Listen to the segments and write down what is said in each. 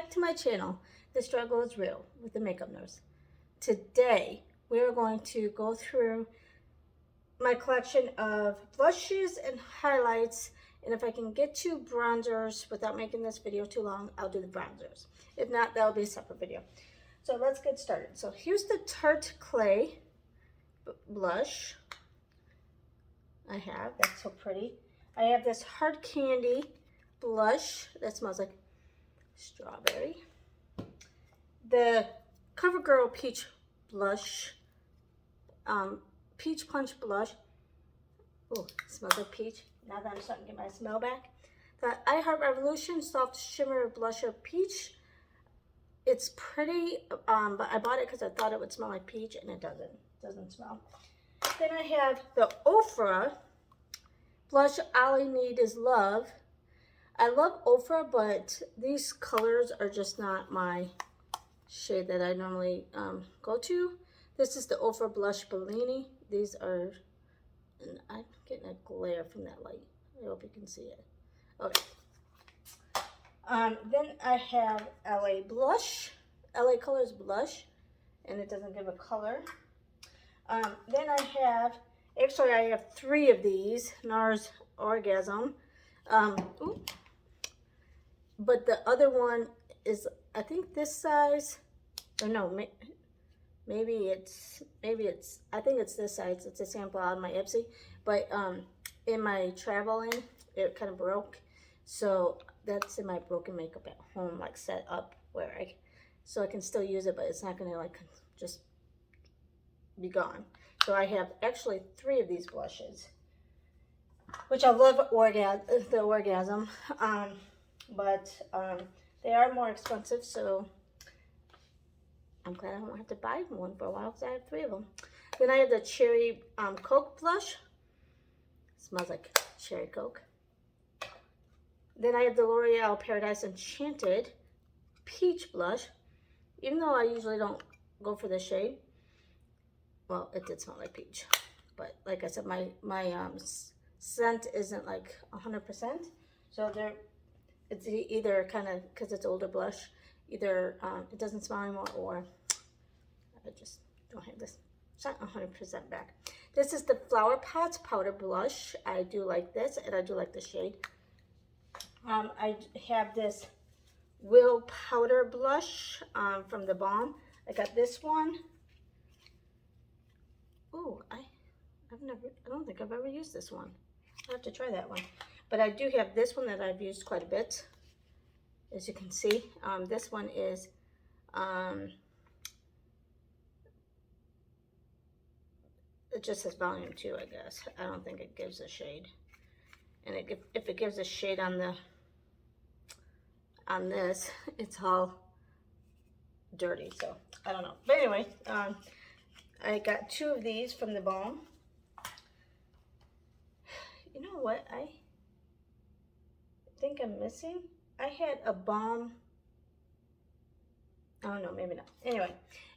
back to my channel. The struggle is real with the makeup nurse. Today, we're going to go through my collection of blushes and highlights. And if I can get to bronzers without making this video too long, I'll do the bronzers. If not, that'll be a separate video. So let's get started. So here's the Tarte Clay blush I have. That's so pretty. I have this Hard Candy blush that smells like strawberry. The CoverGirl Peach blush, Peach Punch blush. Oh, it smells like peach. Now that I'm starting to get my smell back. The I Heart Revolution Soft Shimmer Blusher Peach. It's pretty, but I bought it because I thought it would smell like peach, and it doesn't. It doesn't smell. Then I have the Ofra blush. All I Need Is Love. I love Ofra, but these colors are just not my shade that I normally go to. This is the Ofra Blush Bellini. These are, and I'm getting a glare from that light. I hope you can see it. Okay. Then I have LA Blush, LA Colors Blush, and it doesn't give a color. Then I have, actually I have 3 of these, Nars Orgasm. But the other one is, I think this size, or no, maybe it's, I think it's this size. It's a sample out of my Ipsy, but in my traveling, it kind of broke. So that's in my broken makeup at home, like set up where so I can still use it, but it's not gonna like just be gone. So I have actually 3 of these blushes, which I love the Orgasm, but they are more expensive, so I'm glad I won't have to buy one for a while because I have 3 of them. Then I have the Cherry Coke blush. It smells like cherry Coke. Then I have the L'Oreal Paradise Enchanted Peach Blush. Even though I usually don't go for the shade, well, it did smell like peach. But like I said, my scent isn't like 100%. So it's either kind of, because it's older blush, either it doesn't smell anymore, or I just don't have this. It's not 100% back. This is the Flowerpots Powder Blush. I do like this, and I do like the shade. I have this Will Powder Blush from the Balm. I got this one. Oh, I don't think I've ever used this one. I'll have to try that one. But I do have this one that I've used quite a bit, as you can see. This one is, it just says volume 2, I guess. I don't think it gives a shade. And if it gives a shade on this, it's all dirty, so I don't know. But anyway, I got 2 of these from the Balm. You know what I think I'm missing? I had a Balm. Oh no, maybe not. Anyway,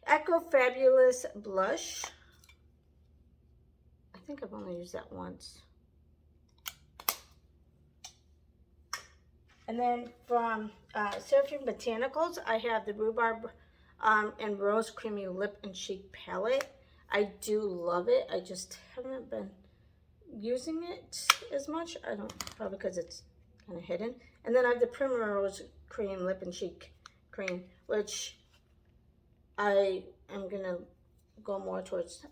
Echo Fabulous Blush. I think I've only used that once. And then from Seraphim Botanicals, I have the Rhubarb and Rose Creamy Lip and Cheek Palette. I do love it. I just haven't been using it as much. I don't, probably because it's kind of hidden. And then I have the Primrose Cream Lip and Cheek Cream, which I am going to go more towards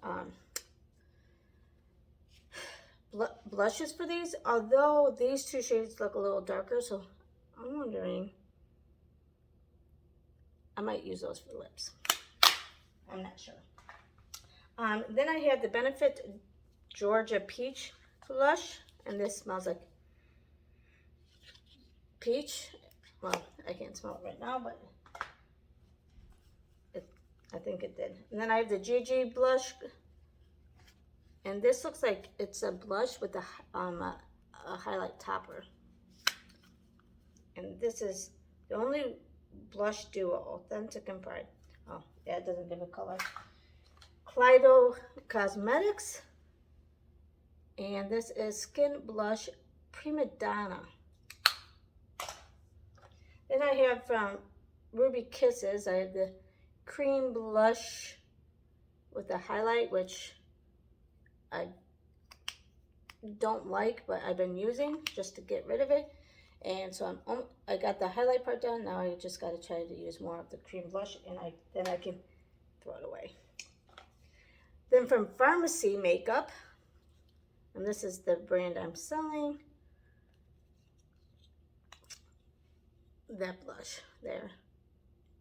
blushes for these. Although these 2 shades look a little darker, so I'm wondering, I might use those for lips. I'm not sure. Then I have the Benefit Georgia Peach Blush, and this smells like peach. Well, I can't smell it right now, but I think it did. And then I have the Gigi Blush, and this looks like it's a blush with a highlight topper. And this is the only blush duo, Authentic and Pride. Oh, yeah, it doesn't give a color. Kaleido Cosmetics. And this is Skin Blush Prima Donna. Then I have from Ruby Kisses. I have the cream blush with the highlight, which I don't like, but I've been using just to get rid of it. And so I got the highlight part done. Now I just got to try to use more of the cream blush, and then I can throw it away. Then from Pharmacy Makeup, and this is the brand I'm selling, that blush there.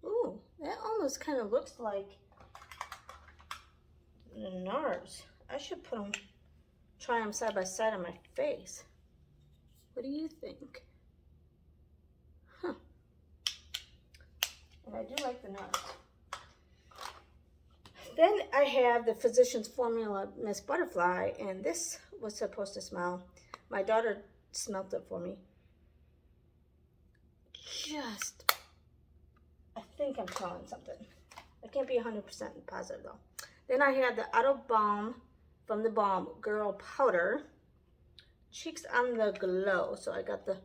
Ooh, that almost kind of looks like Nars. I should put them, try them side by side on my face. What do you think? Huh. And I do like the Nars. Then I have the Physicians Formula Miss Butterfly, and this was supposed to smell. My daughter smelled it for me. I think I'm smelling something. I can't be 100% positive though. Then I had the Auto Balm from the Balm Girl Powder. Cheeks on the Glow. So I got the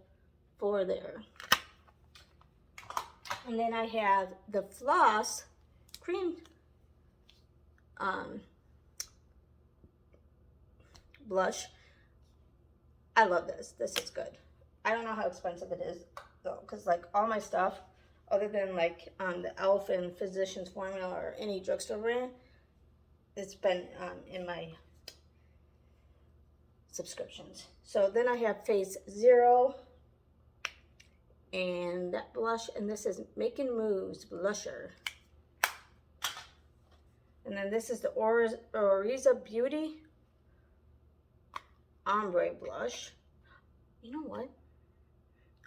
4 there. And then I have the Floss Cream blush. I love this. This is good. I don't know how expensive it is though, because like all my stuff, other than like the e.l.f. and Physicians Formula or any drugstore brand, it's been in my subscriptions. So then I have Phase Zero and that blush, and this is Making Moves Blusher. And then this is the Lys Beauty Ombre Blush. You know what?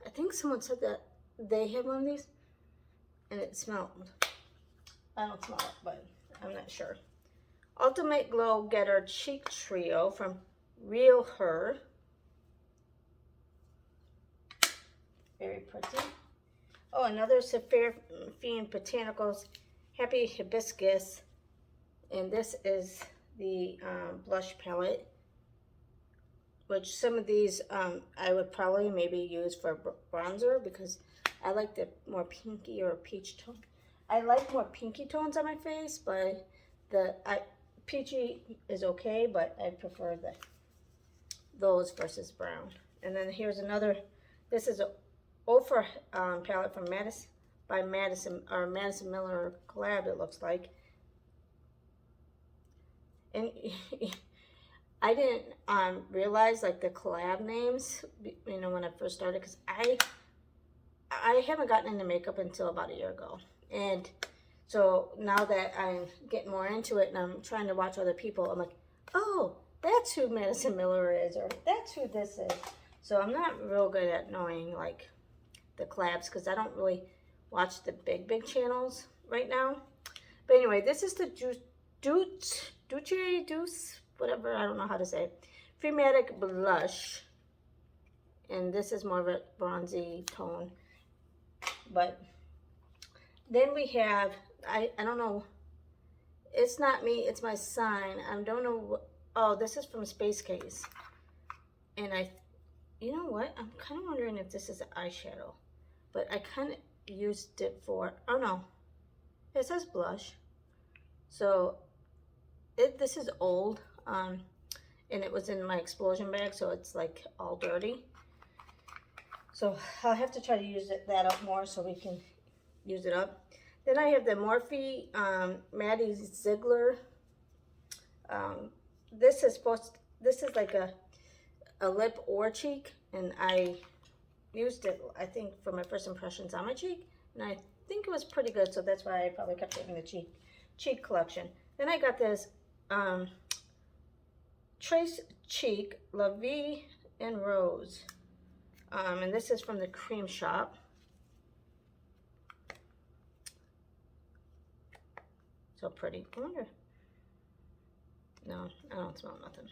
I think someone said that they had one of these and it smelled. I don't smell it, but I'm not sure. Ultimate Glow Getter Cheek Trio from Real Her. Very pretty. Oh, another Sapphire Fiend Botanicals Happy Hibiscus. And this is the blush palette, which some of these I would probably maybe use for bronzer because I like the more pinky or peach tone. I like more pinky tones on my face, but peachy is okay, but I prefer those versus brown. And then here's another. This is a Ofra palette from Madison Miller collab. It looks like. And I didn't realize like the collab names, you know, when I first started, because I haven't gotten into makeup until about a year ago. And so now that I'm getting more into it and I'm trying to watch other people, I'm like, oh, that's who Madison Miller is, or that's who this is. So I'm not real good at knowing like the collabs because I don't really watch the big channels right now. But anyway, this is the Deuce, whatever, I don't know how to say it. Phlegmatic Blush. And this is more of a bronzy tone. But then we have, I don't know, it's not me, it's my sign. I don't know what, oh, this is from Space Case. And you know what? I'm kind of wondering if this is an eyeshadow. But I kind of used it for, oh no, it says blush. So this is old, and it was in my explosion bag, so it's like all dirty. So I'll have to try to use that up more so we can use it up. Then I have the Morphe Maddie Ziegler. This is like a lip or cheek, and I used it, I think, for my first impressions on my cheek, and I think it was pretty good, so that's why I probably kept it in the cheek collection. Then I got this Trace Cheek La Vie en Rose, and this is from the Cream Shop. So pretty. I wonder. No, I don't smell nothing.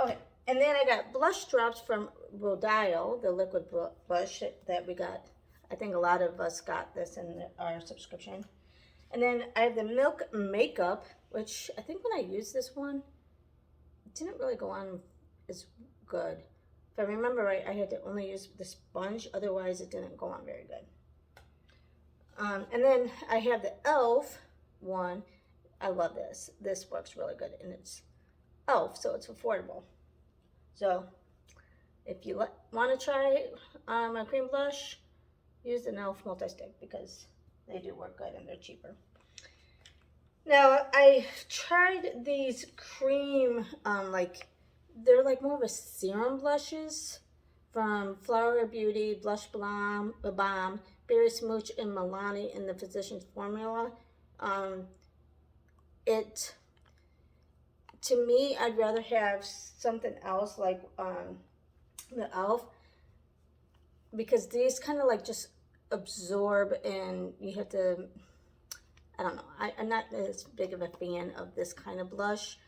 Okay, and then I got blush drops from Rodile, the liquid blush that we got. I think a lot of us got this in our subscription. And then I have the Milk Makeup, which I think when I used this one, it didn't really go on as good. If I remember right, I had to only use the sponge, otherwise it didn't go on very good. And then I have the e.l.f. one. I love this. This works really good, and it's e.l.f., so it's affordable. So if you want to try a cream blush, use an e.l.f. multi-stick because they do work good and they're cheaper. Now, I tried these cream, they're like more of a serum blushes from Flower Beauty, Blush Bomb, Berry Smooch, and Milani in the Physician's Formula. To me, I'd rather have something else like the e.l.f. because these kind of like just absorb, and you have to, I don't know, I'm not as big of a fan of this kind of blush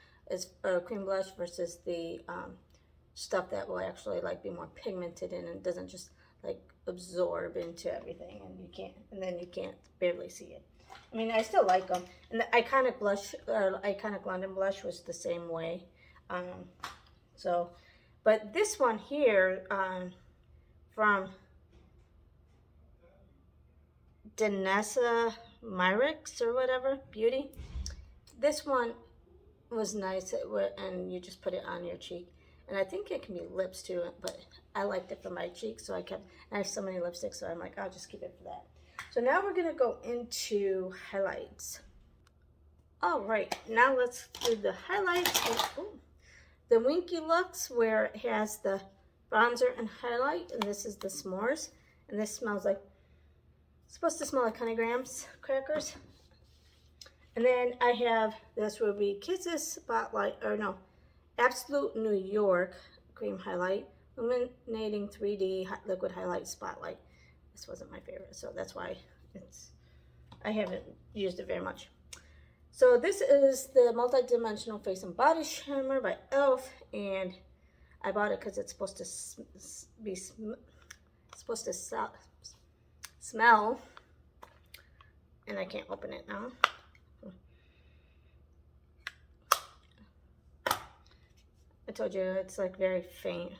or cream blush versus the stuff that will actually like be more pigmented and it doesn't just like absorb into everything, and then you can't barely see it. I mean, I still like them. And the Iconic Blush, or Iconic London Blush was the same way. But this one here from Danessa Myricks or whatever, Beauty. This one was nice, and you just put it on your cheek. And I think it can be lips too, but I liked it for my cheeks, so I have so many lipsticks, so I'm like, I'll just keep it for that. So now we're gonna go into highlights. All right, now let's do the highlights. The Winky Luxe, where it has the bronzer and highlight, and this is the s'mores, and this smells like, it's supposed to smell like honey grams crackers. And then I have this Ruby Kisses Spotlight, or no, Absolute New York Cream Highlight, Illuminating 3D Liquid Highlight Spotlight. This wasn't my favorite, so that's why I haven't used it very much. So this is the Multi-Dimensional Face and Body Shimmer by e.l.f. and I bought it because it's supposed to smell, and I can't open it now. I told you it's like very faint.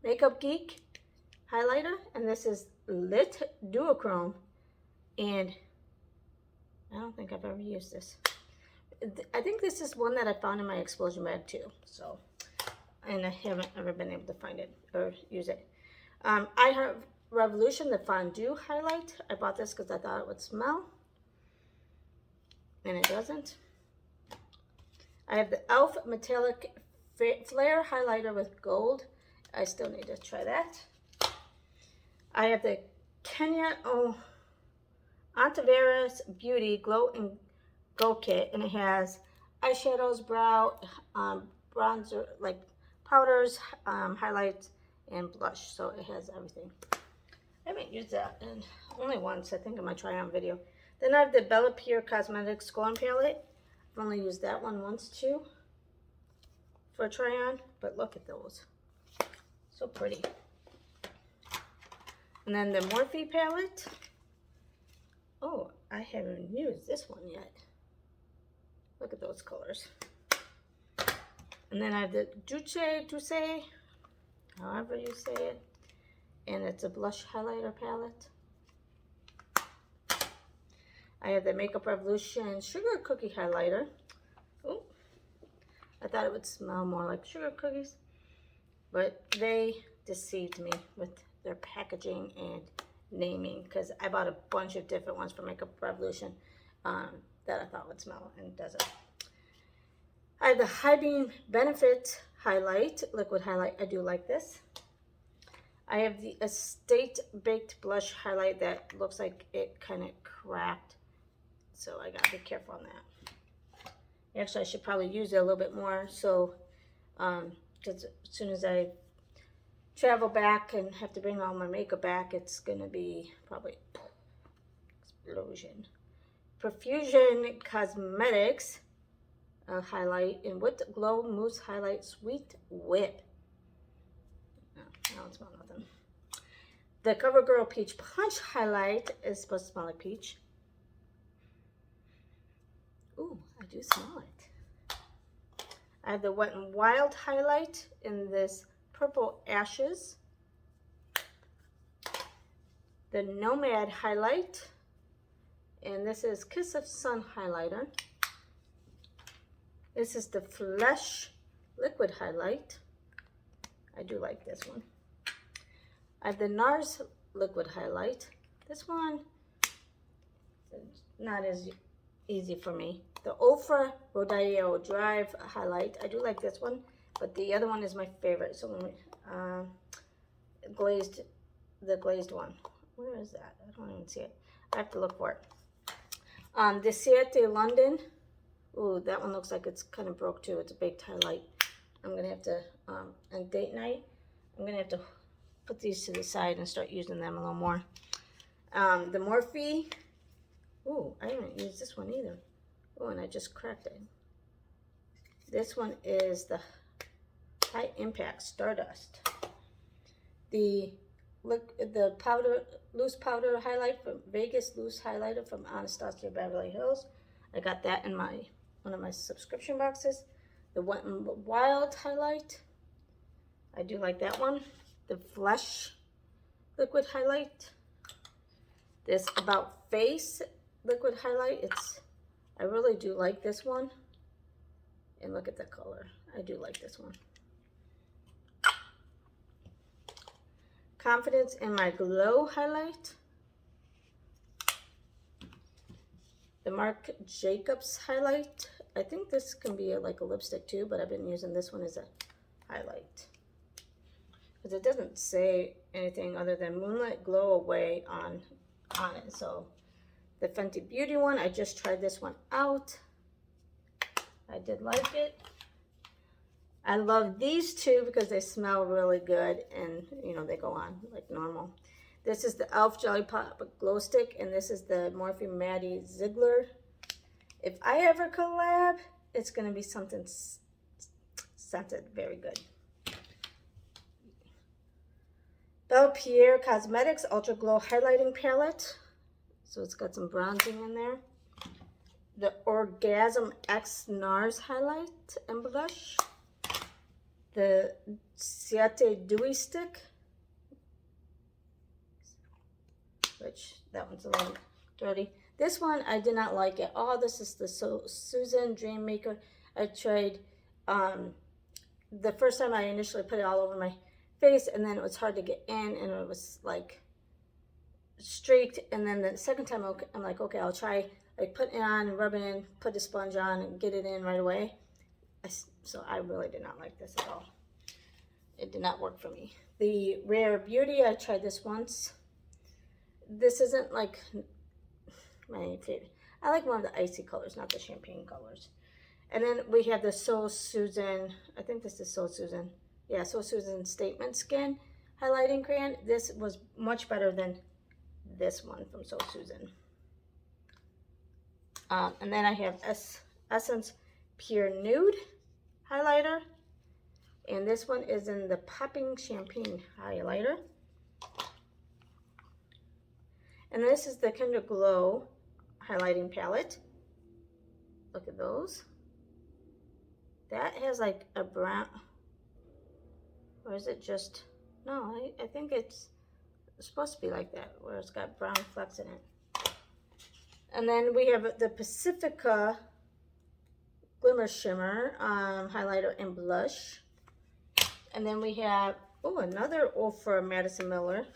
Makeup Geek highlighter, and this is Lit Duochrome, and I don't think I've ever used this. I think this is one that I found in my explosion bag too, so, and I haven't ever been able to find it or use it. I have Revolution, the Fondue highlight. I bought this because I thought it would smell, and it doesn't. I have the e.l.f. Metallic Flare highlighter with gold. I still need to try that. I have the Kenya Antivirus Beauty Glow and Go Kit, and it has eyeshadows, brow, bronzer, like powders, highlights, and blush. So it has everything. I haven't used that only once, I think, in my try-on video. Then I have the Bella Pierre Cosmetics Scorn Palette. I've only used that one once too for a try-on, but look at those. So pretty. And then the Morphe palette. Oh, I haven't used this one yet. Look at those colors. And then I have the Duce, however you say it. And it's a blush highlighter palette. I have the Makeup Revolution Sugar Cookie Highlighter. Oh, I thought it would smell more like sugar cookies, but they deceived me with their packaging and naming, because I bought a bunch of different ones from Makeup Revolution that I thought would smell, and it doesn't. I have the High Beam Benefit Highlight, Liquid Highlight. I do like this. I have the Estate Baked Blush Highlight that looks like it kind of cracked, so I gotta be careful on that. Actually, I should probably use it a little bit more, so because as soon as I travel back and have to bring all my makeup back, it's gonna be probably explosion. Profusion Cosmetics highlight in Whipped Glow Mousse Highlight Sweet Whip. No, I don't smell nothing. The CoverGirl Peach Punch highlight is supposed to smell like peach. Ooh, I do smell it. I have the Wet n Wild highlight in this Purple Ashes. the Nomad highlight, and this is Kiss of Sun highlighter. This is the Flesh liquid highlight. I do like this one. I have the Nars liquid highlight. This one is not as easy for me. The Ofra Rodeo Drive highlight. I do like this one, but the other one is my favorite. So when the glazed one. Where is that? I don't even see it. I have to look for it. The Siete London. Ooh, that one looks like it's kind of broke too. It's a baked highlight. I'm gonna have to, on date night, I'm gonna have to put these to the side and start using them a little more. The Morphe. Ooh, I haven't used this one either. Oh, and I just cracked it. This one is the High Impact Stardust. The loose powder highlight from Vegas loose highlighter from Anastasia Beverly Hills. I got that in one of my subscription boxes. The Wet n Wild highlight. I do like that one. The Flesh liquid highlight. This About Face liquid highlight. I really do like this one. And look at the color. I do like this one. Confidence in My Glow highlight. The Marc Jacobs highlight. I think this can be like a lipstick too, but I've been using this one as a highlight. Because it doesn't say anything other than Moonlight Glow Away on it. So the Fenty Beauty one, I just tried this one out. I did like it. I love these two because they smell really good and, you know, they go on like normal. This is the e.l.f. Jelly Pop Glow Stick, and this is the Morphe Maddie Ziegler. If I ever collab, it's going to be something scented very good. Pierre Cosmetics Ultra Glow Highlighting Palette. So it's got some bronzing in there. The Orgasm X Nars Highlight and Blush. The Siete Dewy Stick, which that one's a little dirty. This one I did not like at all. This is the Susan Dream Maker. I tried the first time I initially put it all over my face, and then it was hard to get in, and it was like streaked. And then the second time I'm like, okay, I'll try like putting it on and rubbing it in, put the sponge on and get it in right away. So I really did not like this at all. It did not work for me. The Rare Beauty, I tried this once. This isn't like my favorite. I like more of the icy colors, not the champagne colors. And then we have the So Susan, I think this is So Susan. Yeah, So Susan Statement Skin Highlighting Crayon. This was much better than this one from So Susan. And then I have Essence Pure Nude highlighter, and this one is in the Popping Champagne highlighter. And this is the Kinder Glow highlighting palette. Look at those. That has like a brown, or is it just, no, I think it's supposed to be like that, where it's got brown flecks in it. And then we have the Pacifica Glimmer Shimmer highlighter and blush. And then we have, oh, another Ofra Madison Miller.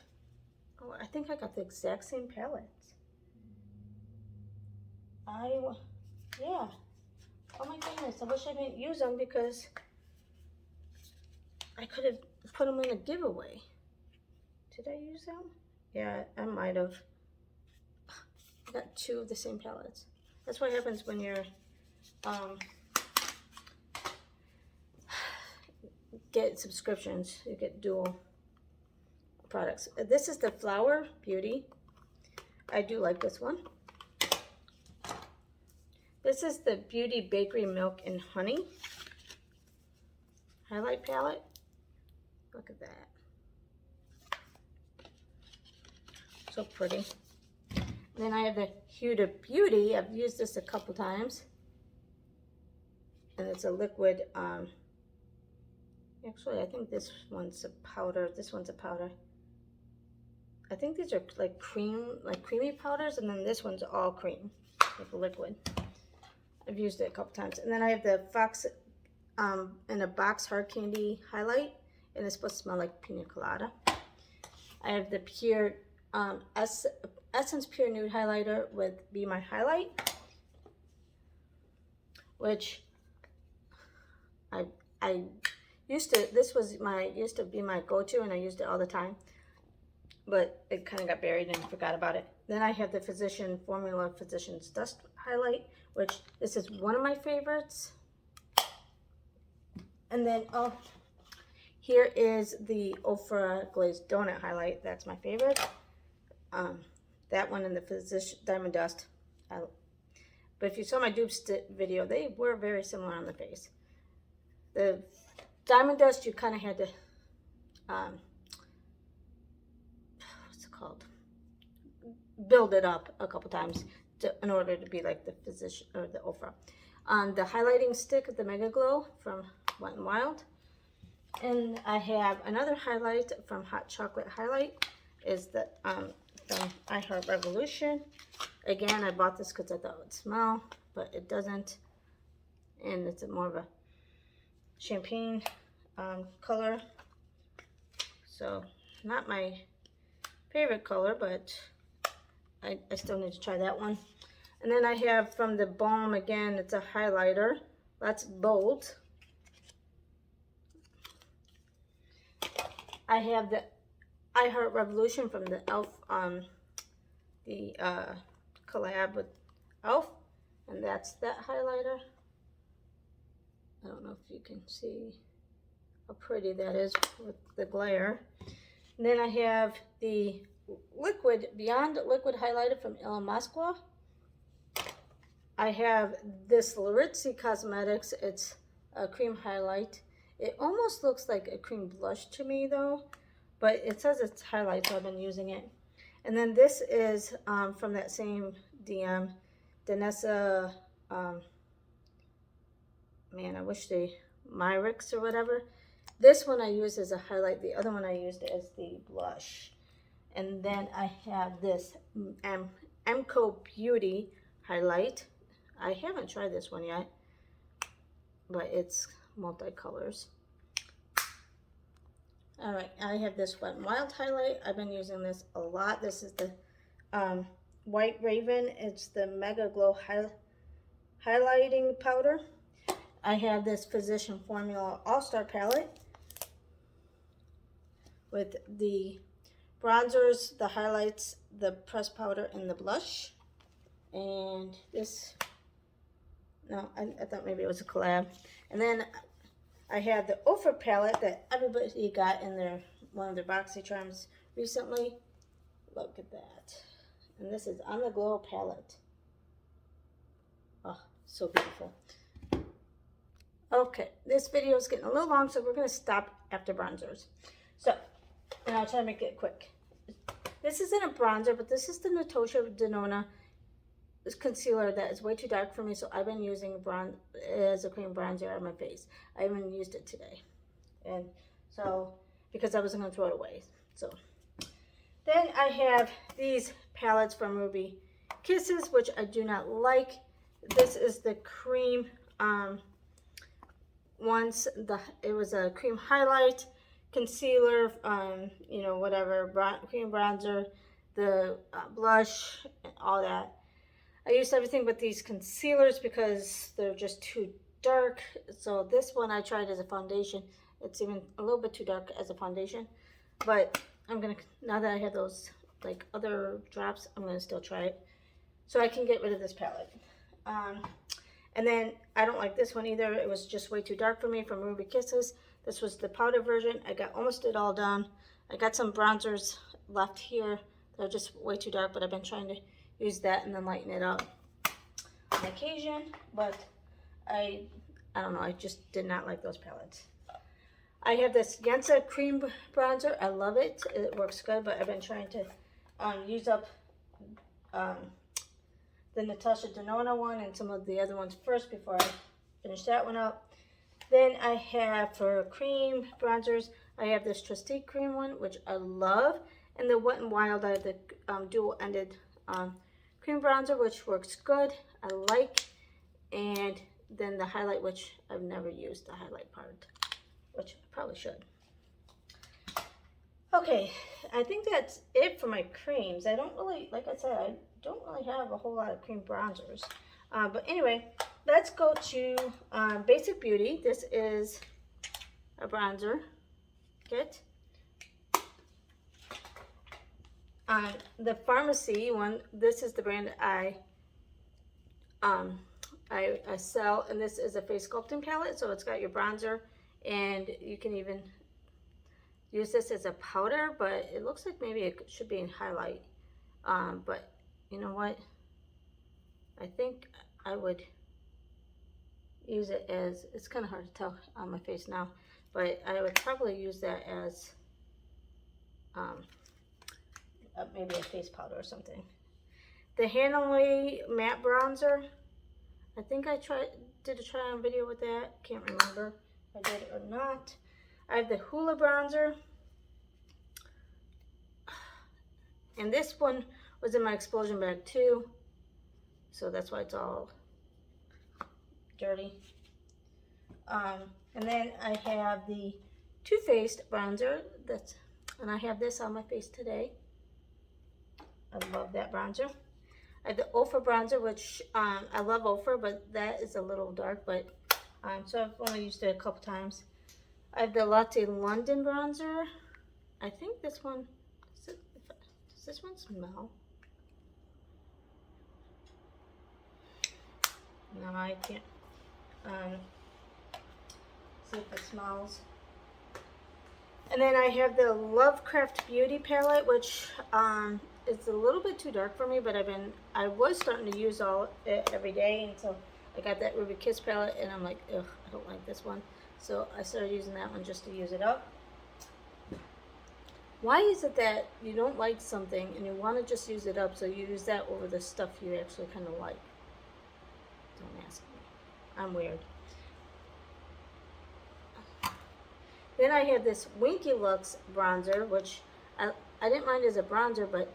Oh, I think I got the exact same palettes. Yeah. Oh my goodness, I wish I didn't use them because I could have put them in a giveaway. Did I use them? Yeah, I might have. I got two of the same palettes. That's what happens when you're get subscriptions. You get dual products. This is the Flower Beauty. I do like this one. This is the Beauty Bakery Milk and Honey highlight palette. Look at that. So pretty. Then I have the Huda Beauty. I've used this a couple times. And it's a liquid, actually I think this one's a powder. This one's a powder. I think these are like creamy powders, and then this one's all cream, like liquid. I've used it a couple times. And then I have the Fox in a box hard candy highlight, and it's supposed to smell like pina colada. I have the Pierre Essence Pure Nude highlighter with Be My Highlight, which I used to, this was used to be my go-to, and I used it all the time, but it kind of got buried and forgot about it. Then I have the Physician's Dust highlight, which this is one of my favorites. And then, oh, here is the Ofra Glazed Donut highlight. That's my favorite. That one and the Diamond Dust. But if you saw my dupe video, they were very similar on the face. The Diamond Dust, you kind of had to, what's it called? Build it up a couple times in order to be like the Physician or the Ofra. The highlighting stick, the Mega Glow from Wet n Wild. And I have another highlight from Hot Chocolate Highlight, is the from I Heart Revolution. Again, I bought this because I thought it would smell, but it doesn't. And it's more of a champagne color. So, not my favorite color, but I still need to try that one. And then I have from the Balm, again, it's a highlighter. That's Bold. I have the I Heart Revolution from the e.l.f. Collab with e.l.f. And that's that highlighter. I don't know if you can see how pretty that is with the glare. And then I have the Beyond Liquid highlighter from Il Moscow. I have this Larizzi Cosmetics. It's a cream highlight. It almost looks like a cream blush to me though, but it says it's highlight, so I've been using it. And then this is from that same DM, Danessa, man, I wish they, Myrix or whatever. This one I use as a highlight. The other one I used as the blush. And then I have this Emco Beauty highlight. I haven't tried this one yet, but it's multicolors. All right, I have this Wet n Wild highlight. I've been using this a lot. This is the White Raven. It's the Mega Glow highlighting powder. I have this Physician Formula All-Star palette with the bronzers, the highlights, the pressed powder, and the blush. And this, no, I thought maybe it was a collab. And then I have the Ofra palette that everybody got in one of their BoxyCharms recently. Look at that. And this is On the Glow palette. Oh, so beautiful. Okay, this video is getting a little long, so we're going to stop after bronzers. So, and I'll try to make it quick. This isn't a bronzer, but this is the Natasha Denona concealer that is way too dark for me, so I've been using as a cream bronzer on my face. I haven't used it today, and so because I wasn't going to throw it away. So then I have these palettes from Ruby Kisses, which I do not like. This is the cream ones. It was a cream highlight, concealer, you know, whatever, cream bronzer, the blush, and all that. I used everything but these concealers because they're just too dark. So this one I tried as a foundation. It's even a little bit too dark as a foundation. But I'm going to, now that I have those like other drops, I'm going to still try it. So I can get rid of this palette. And then I don't like this one either. It was just way too dark for me from Ruby Kisses. This was the powder version. I got almost it all done. I got some bronzers left here. They're just way too dark, but I've been trying to use that and then lighten it up on occasion. But I don't know, I just did not like those palettes. I have this Yensa cream bronzer. I love it. It works good, but I've been trying to use up the Natasha Denona one and some of the other ones first before I finish that one up. Then I have, for cream bronzers, I have this Trustique cream one, which I love. And the Wet n Wild, I have the dual-ended cream bronzer, which works good. I like. And then the highlight, which I've never used the highlight part, which I probably should. Okay, I think that's it for my creams. I don't really, like I said, I don't really have a whole lot of cream bronzers. But anyway, let's go to Basic Beauty. This is a bronzer kit. The Pharmacy one, this is the brand that I sell, and this is a face sculpting palette, so it's got your bronzer, and you can even use this as a powder, but it looks like maybe it should be in highlight. But you know what? I think I would use it as, it's kind of hard to tell on my face now, but I would probably use that as maybe a face powder or something. The Hanley matte bronzer, I think I did a try on video with that. Can't remember if I did or not. I have the Hula Bronzer, and this one was in my explosion bag too, so that's why it's all dirty. And then I have the Too Faced bronzer, and I have this on my face today. I love that bronzer. I have the Ofra bronzer, which I love Ofra, but that is a little dark, but so I've only used it a couple times. I have the Latte London bronzer. I think this one, does this one smell? No, I can't see if it smells. And then I have the Lovecraft Beauty palette, which it's a little bit too dark for me, but I was starting to use it every day until I got that Ruby Kiss palette, and I'm like, ugh, I don't like this one. So I started using that one just to use it up. Why is it that you don't like something and you want to just use it up, so you use that over the stuff you actually kind of like? Don't ask me. I'm weird. Then I have this Winky Luxe bronzer, which I didn't mind as a bronzer, but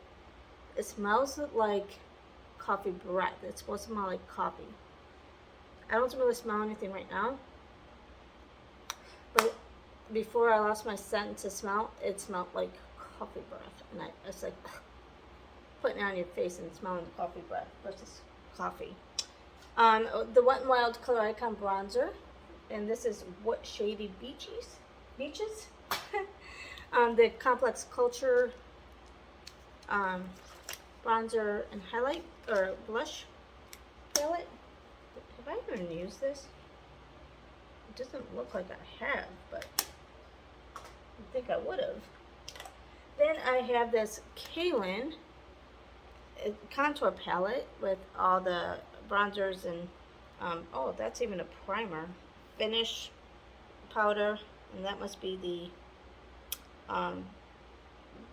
it smells like coffee breath. It's supposed to smell like coffee. I don't really smell anything right now, but before I lost my sense of smell, it smelled like coffee breath, and it's like putting it on your face and smelling coffee breath versus coffee. The Wet n Wild Color Icon bronzer, and this is What Shady Beaches. The Complex Culture bronzer and highlight or blush palette. Have I even used this? It doesn't look like I have, but I think I would have. Then I have this Kaylin contour palette with all the bronzers and oh, that's even a primer, finish powder, and that must be the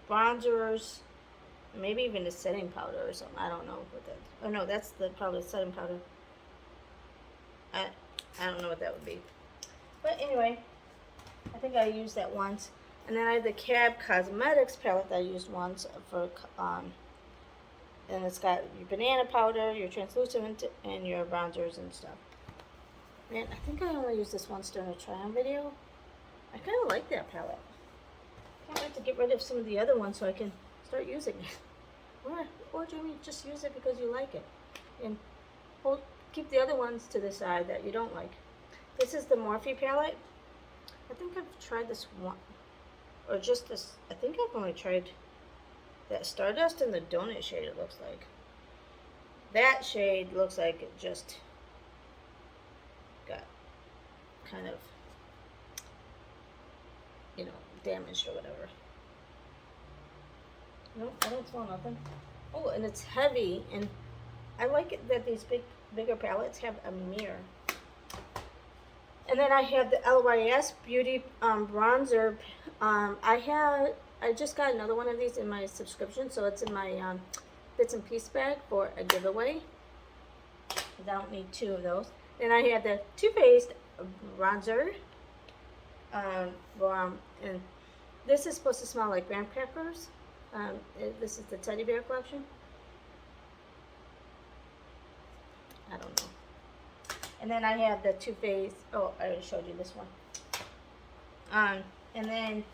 bronzers, maybe even the setting powder or something. I don't know what that. Oh no, that's probably the setting powder. I don't know what that would be. But anyway, I think I used that once. And then I have the Cab Cosmetics palette that I used once for, and it's got your banana powder, your translucent, and your bronzers and stuff. Man, I think I only used this once during a try-on video. I kind of like that palette. I can't wait to get rid of some of the other ones so I can start using it. Or Jamie, just use it because you like it. And keep the other ones to the side that you don't like. This is the Morphe palette. I think I've tried this one, or just this. I think I've only tried that Stardust and the Donut shade, it looks like. That shade looks like it just got kind of, you know, damaged or whatever. No, I don't smell nothing. Oh, and it's heavy, and I like it that these bigger palettes have a mirror. And then I have the Lys Beauty Bronzer. I just got another one of these in my subscription, so it's in my bits and piece bag for a giveaway. I don't need two of those. Then I have the Too Faced Bronzer. And this is supposed to smell like graham crackers. This is the teddy bear collection. I don't know. And then I have the Too Faced. Oh, I already showed you this one. And then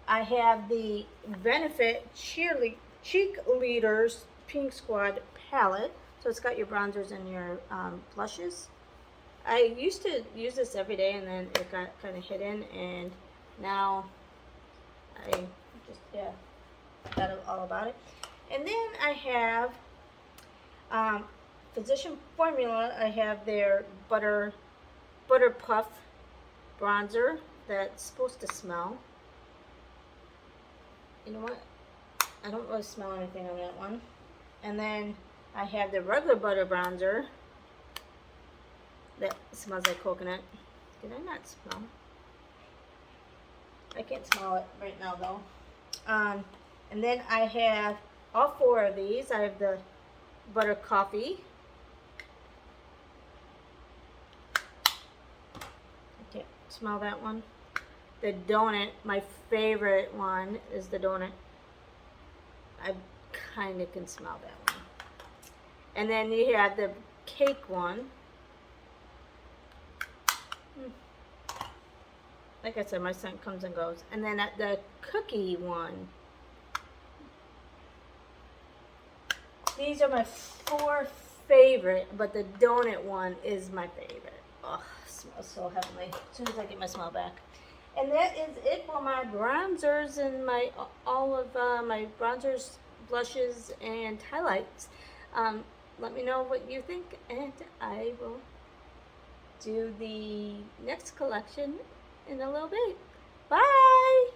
I have the Benefit Cheek Leaders Pink Squad palette. So it's got your bronzers and your blushes. I used to use this every day, and then it got kind of hidden, and now I just, yeah, got all about it. And then I have Physician Formula. I have their Butter Puff bronzer that's supposed to smell. You know what? I don't really smell anything on that one. And then I have the regular butter bronzer that smells like coconut. Did I not smell? I can't smell it right now though. And then I have all four of these. I have the butter coffee. I can't smell that one. The donut, my favorite one is the donut. I kind of can smell that one. And then you have the cake one. Like I said, my scent comes and goes. And then the cookie one. These are my four favorite, but the donut one is my favorite. Oh, it smells so heavenly. As soon as I get my smell back. And that is it for my bronzers and my all of my bronzers, blushes, and highlights. Let me know what you think, and I will do the next collection in a little bit. Bye!